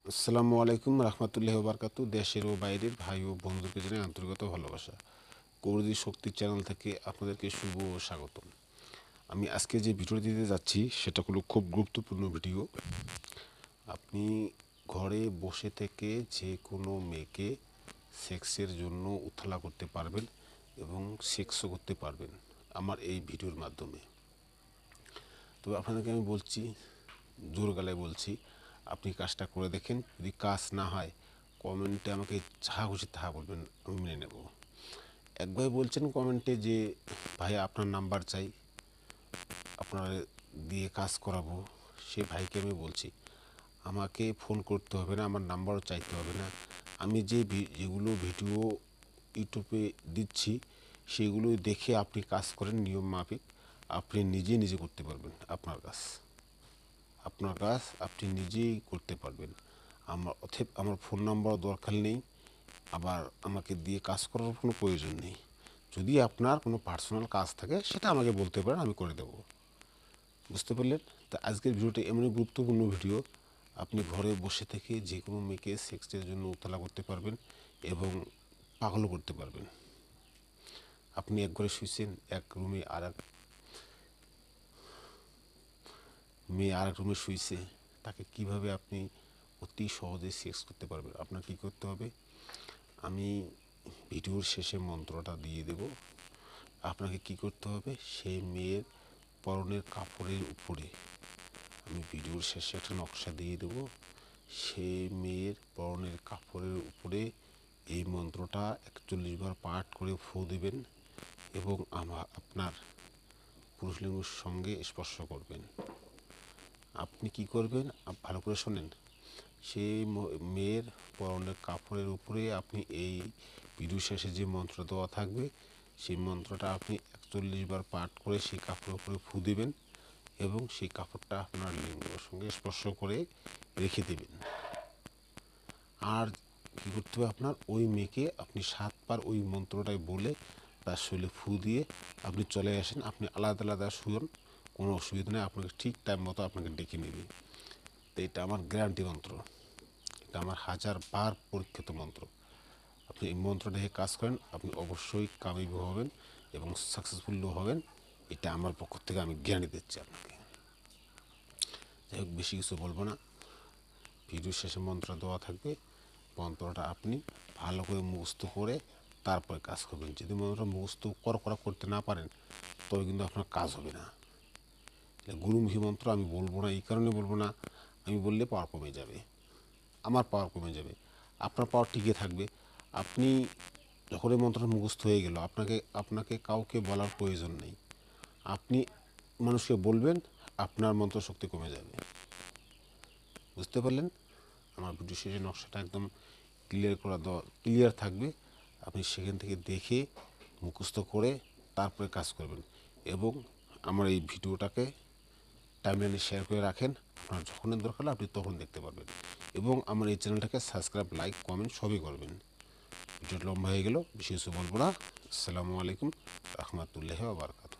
আসসালামু আলাইকুম রহমতুল্লাহি ওয়া বারাকাতুহু। দেশের ও বাইরের ভাই ও বন্ধুকে জানাই আন্তরিকত ভালোবাসা। কৌরদি শক্তি চ্যানেল থেকে আপনাদেরকে শুভ ও স্বাগতম। আমি আজকে যে ভিডিওটি দিতে যাচ্ছি সেটা হলো খুব গুরুত্বপূর্ণ ভিডিও। আপনি ঘরে বসে থেকে যে কোনো মেয়েকে সেক্সের জন্য উতলা করতে পারবেন এবং সেক্সও করতে পারবেন আমার এই ভিডিওর মাধ্যমে। তবে আপনাদেরকে আমি বলছি, জোর গলায় বলছি, আপনি কাজটা করে দেখেন। যদি কাজ না হয় কমেন্টে আমাকে যাহা খুশি তাহা বলবেন, আমি মেনে নেব। এক ভাই বলছেন কমেন্টে যে ভাই আপনার নাম্বার চাই, আপনার দিয়ে কাজ করাবো। সে ভাইকে আমি বলছি আমাকে ফোন করতে হবে না, আমার নাম্বারও চাইতে হবে না। আমি যেগুলো ভিডিও ইউটিউবে দিচ্ছি সেগুলো দেখে আপনি কাজ করেন নিয়ম মাফিক, আপনি নিজে নিজে করতে পারবেন। আপনার কাজ আপনি নিজেই করতে পারবেন। আমার ফোন নাম্বার দরকার নেই, আবার আমাকে দিয়ে কাজ করার কোনো প্রয়োজন নেই। যদি আপনার কোনো পার্সোনাল কাজ থাকে সেটা আমাকে বলতে পারেন, আমি করে দেবো। বুঝতে পারলেন? তা আজকের ভিডিওটা এমনই গুরুত্বপূর্ণ ভিডিও। আপনি ঘরে বসে থেকে যে কোনো মেয়েকে সেক্সের জন্য উতলা করতে পারবেন এবং পাগলও করতে পারবেন। আপনি এক ঘরে শুয়েছেন, এক রুমে আর এক মেয়ে আর এক রুমে শুয়েছে, তাকে কিভাবে আপনি অতি সহজে সেক্স করতে পারবেন। আপনার কী করতে হবে, আমি ভিডিওর শেষে মন্ত্রটা দিয়ে দেব। আপনাকে কি করতে হবে, সেই মেয়ের পরনের কাপড়ের উপরে আমি ভিডিওর শেষে একটা নকশা দিয়ে দেব। সেই মেয়ের পরনের কাপড়ের উপরে এই মন্ত্রটা 41 বার পাঠ করে ফু দেবেন এবং আপনার পুরুষলিঙ্গের সঙ্গে স্পর্শ করবেন। আপনি কি করবেন, ভালো করে শোনেন। সেই মেয়ের পরনের কাপড়ের উপরে আপনি এই ভিডিও শেষে যে মন্ত্র দেওয়া থাকবে সেই মন্ত্রটা আপনি 41 বার পাঠ করে সেই কাপড়ের উপরে ফু দেবেন এবং সেই কাপড়টা আপনার লিঙ্গের সঙ্গে স্পর্শ করে রেখে দেবেন। আর কী করতে হবে, আপনার ওই মেয়েকে আপনি 7 বার ওই মন্ত্রটাই বলে তার শরীরে ফু দিয়ে আপনি চলে আসেন। আপনি আলাদা আলাদা শুয়েন, কোনো অসুবিধা নেই, আপনাকে ঠিক টাইম মতো আপনাকে ডেকে নেবে। তো এটা আমার গ্যারান্টি মন্ত্র, এটা আমার 1000 বার পরীক্ষিত মন্ত্র। আপনি এই মন্ত্র দেখে কাজ করেন, আপনি অবশ্যই কামিয়াবি হবেন এবং সাকসেসফুলও হবেন। এটা আমার পক্ষ থেকে আমি গ্যারান্টি দিচ্ছি আপনাকে। যাই হোক, বেশি কিছু বলবো না। ভিডিওর শেষে মন্ত্র দেওয়া থাকবে, মন্ত্রটা আপনি ভালো করে মুখস্থ করে তারপরে কাজ করবেন। যদি মন্ত্রটা মুখস্থ করা করতে না পারেন তবে কিন্তু আপনার কাজ হবে না। গুরুমুখী মন্ত্র আমি বলবো না, এই কারণে বলবো না, আমি বললে পাওয়ার কমে যাবে, আমার পাওয়ার কমে যাবে, আপনার পাওয়ার টিকে থাকবে। আপনি যখন এই মন্ত্রটা মুখস্থ হয়ে গেল, আপনাকে কাউকে বলার প্রয়োজন নেই। আপনি মানুষকে বলবেন, আপনার মন্ত্র শক্তি কমে যাবে। বুঝতে পারলেন? আমার ভিডিও শেষে নকশাটা একদম ক্লিয়ার থাকবে। আপনি সেখান থেকে দেখে মুখস্থ করে তারপরে কাজ করবেন এবং আমার এই ভিডিওটাকে টাইমলাইনে শেয়ার করে রাখেন। আপনার যখনই দরকার আপনি তখন দেখতে পারবেন এবং আমার এই চ্যানেলটাকে সাবস্ক্রাইব, লাইক, কমেন্ট সবই করবেন। ভিডিওটা লম্বা হয়ে গেল, বেশি কিছু বলবো না। আসসালামু আলাইকুম রহমতুল্লাহি ওয়া বারাকাতুহু।